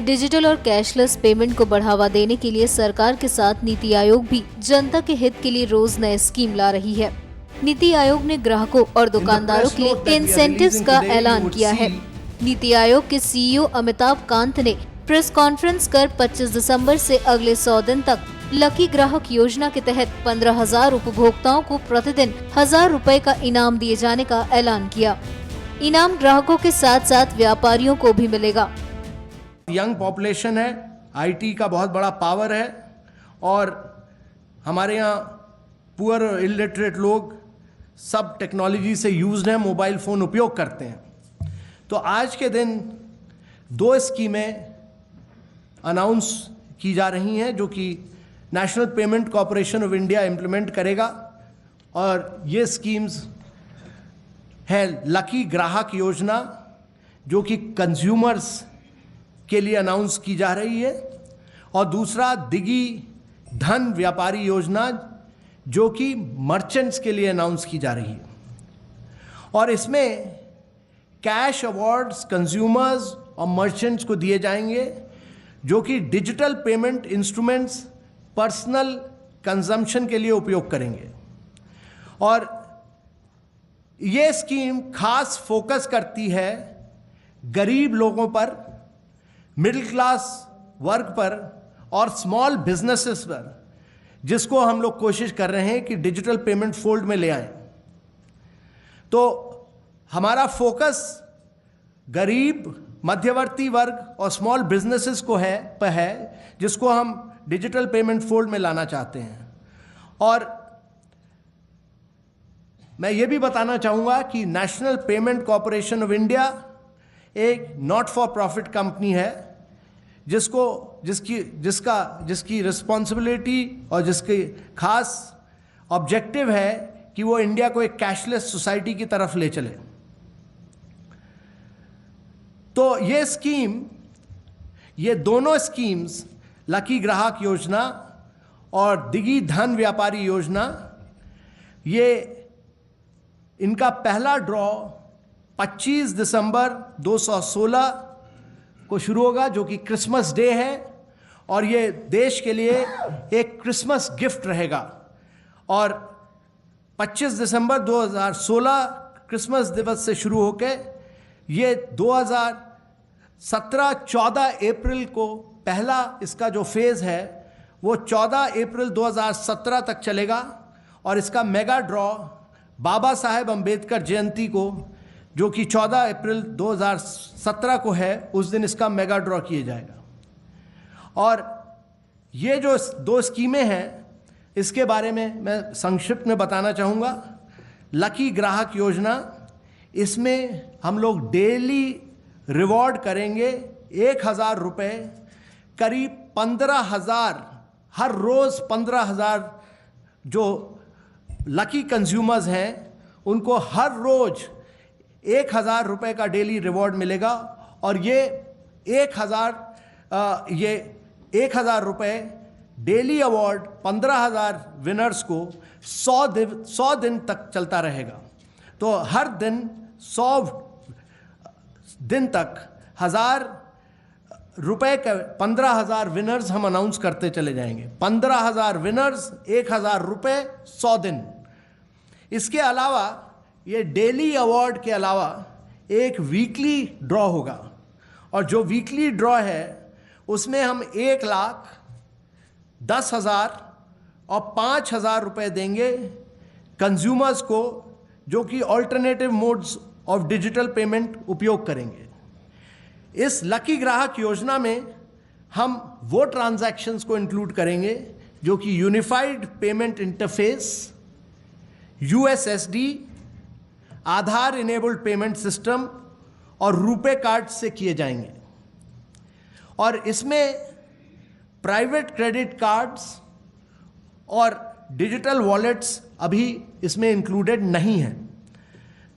Digital और cashless payment को बढ़ावा देने के लिए सरकार के साथ नीति आयोग भी जनता के हित के लिए रोज नए स्कीम ला रही है। नीति आयोग ने ग्राहकों और दुकानदारों के लिए इंसेंटिव्स का ऐलान किया है। नीति आयोग के सीईओ अमिताभ कांत ने प्रेस कॉन्फ्रेंस कर 25 दिसंबर से अगले 100 दिन तक लकी ग्राहक योजना के तहत 15,000 उपभोक्ताओं को प्रतिदिन 1,000 रुपए का इनाम दिए जाने का ऐलान किया। इनाम ग्राहकों के साथ साथ व्यापारियों को भी मिलेगा। यंग पॉपुलेशन है, आईटी का बहुत बड़ा पावर है और हमारे यहाँ पुअर इलिटरेट लोग सब टेक्नोलॉजी से यूज्ड हैं, मोबाइल फ़ोन उपयोग करते हैं। तो आज के दिन 2 स्कीमें अनाउंस की जा रही हैं जो कि national payment corporation of India implement करेगा और ये स्कीम्स है लकी ग्राहक योजना जो कि कंज्यूमर्स के लिए अनाउंस की जा रही है और दूसरा दिगी धन व्यापारी योजना जो कि मर्चेंट्स के लिए अनाउंस की जा रही है। और इसमें कैश अवार्ड्स कंज्यूमर्स और मर्चेंट्स को दिए जाएंगे जो कि digital payment instruments personal consumption के लिए उपयोग करेंगे। और ये स्कीम खास फोकस करती है गरीब लोगों पर, मिडिल क्लास वर्ग पर और स्मॉल बिजनेसेस पर, जिसको हम लोग कोशिश कर रहे हैं कि डिजिटल पेमेंट फोल्ड में ले आएं। तो हमारा फोकस गरीब, मध्यवर्ती वर्ग और स्मॉल बिजनेसेस को है जिसको हम डिजिटल पेमेंट फोल्ड में लाना चाहते हैं। और मैं ये भी बताना चाहूँगा कि national payment corporation of India एक नॉट फॉर प्रॉफिट कंपनी है जिसकी रिस्पॉन्सिबिलिटी और जिसकी खास ऑब्जेक्टिव है कि वो इंडिया को एक कैशलेस सोसाइटी की तरफ ले चले। तो ये दोनों स्कीम्स लकी ग्राहक योजना और दिगी धन व्यापारी योजना, ये इनका पहला ड्रॉ 25 दिसंबर 2016 को शुरू होगा जो कि क्रिसमस डे है और ये देश के लिए एक क्रिसमस गिफ्ट रहेगा। और 25 दिसंबर 2016 क्रिसमस दिवस से शुरू होकर ये 14 अप्रैल को पहला इसका जो फेज़ है वो 14 अप्रैल 2017 तक चलेगा। और इसका मेगा ड्रॉ बाबा साहेब अम्बेडकर जयंती को जो कि 14 अप्रैल 2017 को है, उस दिन इसका मेगा ड्रॉ किया जाएगा। और ये जो 2 स्कीमें हैं इसके बारे में मैं संक्षिप्त में बताना चाहूँगा। लकी ग्राहक योजना, इसमें हम लोग डेली रिवॉर्ड करेंगे 1,000 रुपये, करीब 15,000 हर रोज़ 15,000 जो लकी कंज्यूमर्स हैं उनको हर रोज़ 1,000 रुपये का डेली रिवॉर्ड मिलेगा। और ये 1,000 रुपये डेली अवार्ड 15,000 विनर्स को 100 दिन तक चलता रहेगा। तो हर दिन 100 दिन तक 1,000 रुपये का 15,000 विनर्स हम अनाउंस करते चले जाएंगे। 15,000 विनर्स, 1,000 रुपये, 100 दिन। इसके अलावा ये डेली अवार्ड के अलावा एक वीकली ड्रॉ होगा और जो वीकली ड्रॉ है उसमें हम 1,00,000, 10,000 और 5,000 रुपये देंगे कंज्यूमर्स को जो कि alternative modes of digital payment उपयोग करेंगे। इस लकी ग्राहक योजना में हम वो ट्रांजैक्शंस को इंक्लूड करेंगे जो कि यूनिफाइड पेमेंट इंटरफेस, USSD, आधार इनेबल्ड पेमेंट सिस्टम और रुपे कार्ड से किए जाएंगे। और इसमें प्राइवेट क्रेडिट कार्ड्स और डिजिटल वॉलेट्स अभी इसमें इंक्लूडेड नहीं हैं।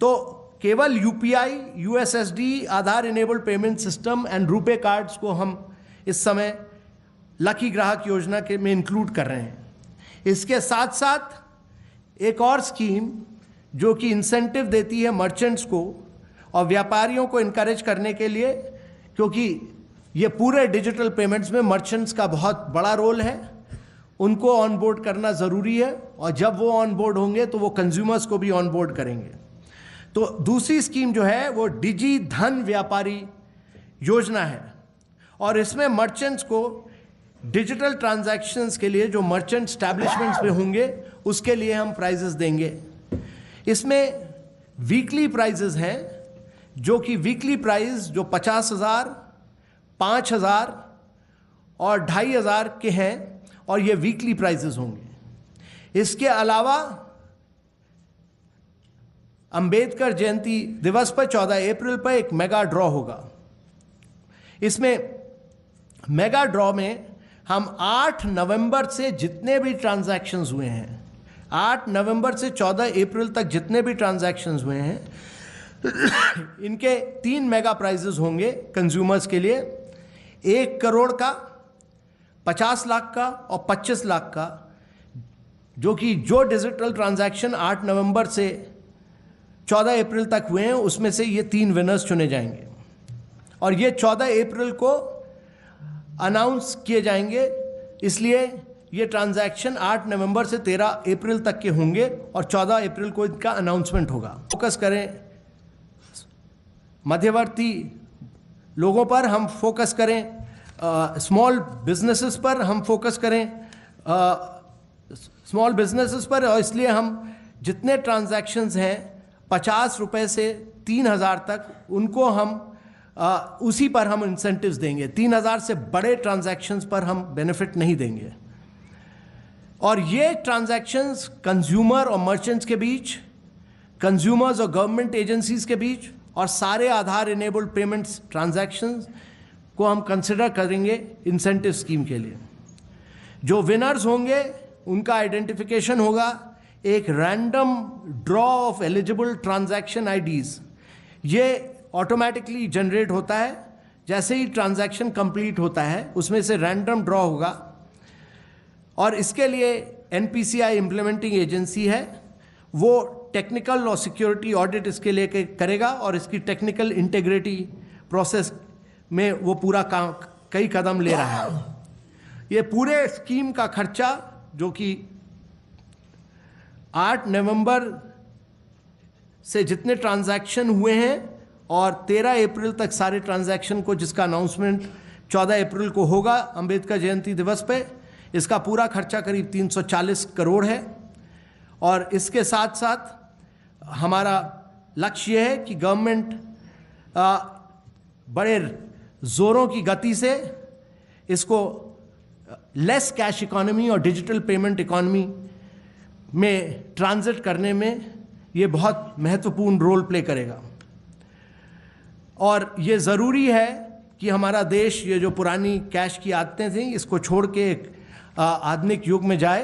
तो केवल UPI, USSD, Aadhaar enabled payment system and RuPay cards को हम इस समय लकी ग्राहक योजना के में इंक्लूड कर रहे हैं। इसके साथ साथ एक और स्कीम जो कि इंसेंटिव देती है मर्चेंट्स को और व्यापारियों को इनकरेज करने के लिए, क्योंकि ये पूरे डिजिटल पेमेंट्स में मर्चेंट्स का बहुत बड़ा रोल है, उनको ऑन बोर्ड करना ज़रूरी है, और जब वो ऑन बोर्ड होंगे तो वो कंज्यूमर्स को भी ऑन बोर्ड करेंगे। तो दूसरी स्कीम जो है वो डिजी धन व्यापारी योजना है, और इसमें मर्चेंट्स को डिजिटल ट्रांजैक्शंस के लिए जो मर्चेंट स्टैब्लिशमेंट्स में होंगे उसके लिए हम प्राइजेस देंगे। इसमें वीकली प्राइजेस हैं, जो कि वीकली प्राइस जो 50,000, 5,000 और 2,500 के हैं, और ये वीकली प्राइजेस होंगे। इसके अलावा अंबेडकर जयंती दिवस पर 14 अप्रैल पर एक मेगा ड्रॉ होगा। इसमें मेगा ड्रॉ में हम 8 नवंबर से जितने भी ट्रांजैक्शंस हुए हैं, 8 नवंबर से 14 अप्रैल तक जितने भी ट्रांजैक्शंस हुए हैं, इनके 3 मेगा प्राइजेस होंगे कंज्यूमर्स के लिए, 1 करोड़ का, 50 लाख का और 25 लाख का, जो कि जो डिजिटल ट्रांजैक्शन 8 नवंबर से 14 अप्रैल तक हुए हैं उसमें से ये 3 विनर्स चुने जाएंगे, और ये 14 अप्रैल को अनाउंस किए जाएंगे। इसलिए ये ट्रांजैक्शन 8 नवंबर से 13 अप्रैल तक के होंगे, और 14 अप्रैल को इनका अनाउंसमेंट होगा। फोकस करें मध्यवर्ती लोगों पर, हम फोकस करें स्मॉल बिजनेसेस पर, हम फोकस करें स्मॉल बिजनेसेस पर, और इसलिए हम जितने ट्रांजैक्शंस हैं 50 रुपये से 3,000 तक, उनको हम उसी पर हम इंसेंटिव्स देंगे। 3,000 से बड़े ट्रांजैक्शंस पर हम बेनिफिट नहीं देंगे। और ये ट्रांजैक्शंस कंज्यूमर और मर्चेंट्स के बीच, कंज्यूमर्स और गवर्नमेंट एजेंसीज के बीच, और सारे आधार इनेबल्ड पेमेंट्स ट्रांजैक्शंस को हम कंसिडर करेंगे इंसेंटिव स्कीम के लिए। जो विनर्स होंगे उनका आइडेंटिफिकेशन होगा, एक random draw of eligible transaction IDs, ये ऑटोमेटिकली जनरेट होता है। जैसे ही ट्रांजैक्शन कंप्लीट होता है उसमें से रैंडम ड्रॉ होगा, और इसके लिए एनपीसीआई इम्प्लीमेंटिंग एजेंसी है, वो टेक्निकल और सिक्योरिटी ऑडिट इसके लिए करेगा, और इसकी टेक्निकल इंटीग्रिटी प्रोसेस में वो पूरा काम कई कदम ले रहा है। ये पूरे स्कीम का खर्चा, जो कि 8 नवंबर से जितने ट्रांजैक्शन हुए हैं और 13 अप्रैल तक सारे ट्रांजैक्शन को, जिसका अनाउंसमेंट 14 अप्रैल को होगा अंबेडकर जयंती दिवस पे, इसका पूरा खर्चा करीब 340 करोड़ है। और इसके साथ साथ हमारा लक्ष्य यह है कि गवर्नमेंट बड़े ज़ोरों की गति से इसको लेस कैश इकोनॉमी और डिजिटल पेमेंट इकोनॉमी में ट्रांजिट करने में ये बहुत महत्वपूर्ण रोल प्ले करेगा। और ये ज़रूरी है कि हमारा देश ये जो पुरानी कैश की आदतें थी इसको छोड़ के एक आधुनिक युग में जाए,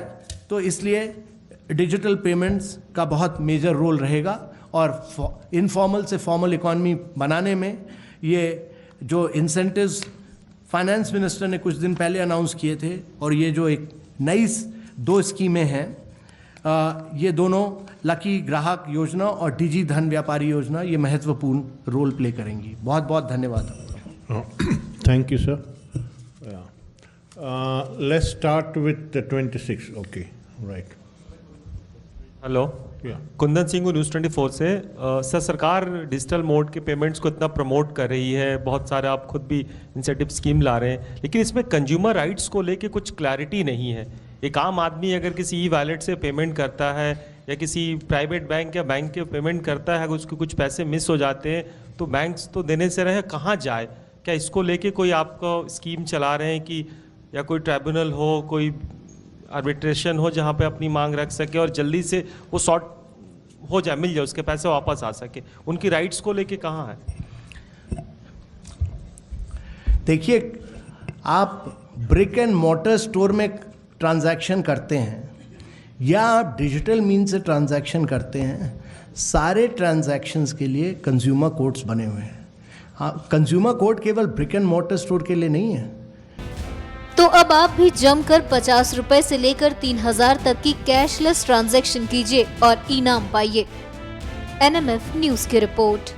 तो इसलिए डिजिटल पेमेंट्स का बहुत मेजर रोल रहेगा, और इनफॉर्मल से फॉर्मल इकॉनमी बनाने में ये जो इंसेंटिव्स फाइनेंस मिनिस्टर ने कुछ दिन पहले अनाउंस किए थे, और ये जो एक नई 2 स्कीमें हैं, ये दोनों लकी ग्राहक योजना और डिजी धन व्यापारी योजना, ये महत्वपूर्ण रोल प्ले करेंगी। बहुत बहुत धन्यवाद। Thank you sir. Let's start with 26। Okay, right. Hello, Kundan Singh news 24 से। सर, सरकार डिजिटल मोड के पेमेंट्स को इतना प्रमोट कर रही है, बहुत सारे आप खुद भी इंसेंटिव स्कीम ला रहे हैं, लेकिन इसमें कंज्यूमर राइट्स को लेके कुछ क्लैरिटी नहीं है। एक आम आदमी अगर किसी ई वॉलेट से पेमेंट करता है या किसी प्राइवेट बैंक या बैंक के पेमेंट करता है, अगर उसके कुछ पैसे मिस हो जाते हैं तो बैंक्स तो देने से रहे, कहाँ जाए? क्या इसको लेके कोई आपको स्कीम चला रहे हैं कि या कोई ट्राइब्यूनल हो, कोई आर्बिट्रेशन हो जहाँ पे अपनी मांग रख सके और जल्दी से वो सॉर्ट हो जाए, मिल जाए, उसके पैसे वापस आ सके? उनकी राइट्स को लेके कहाँ है? देखिए, आप ब्रिक एंड मोर्टर स्टोर में ट्रांजैक्शन करते हैं या आप डिजिटल मीन से ट्रांजैक्शन करते हैं, सारे ट्रांजैक्शंस के लिए कंज्यूमर कोड्स बने हुए हैं। हाँ, कंज्यूमर कोड केवल ब्रिक एंड मोर्टर स्टोर के लिए नहीं है। तो अब आप भी जमकर 50 रुपए से लेकर 3000 तक की कैशलेस ट्रांजैक्शन कीजिए और इनाम पाइए। NMF न्यूज की रिपोर्ट।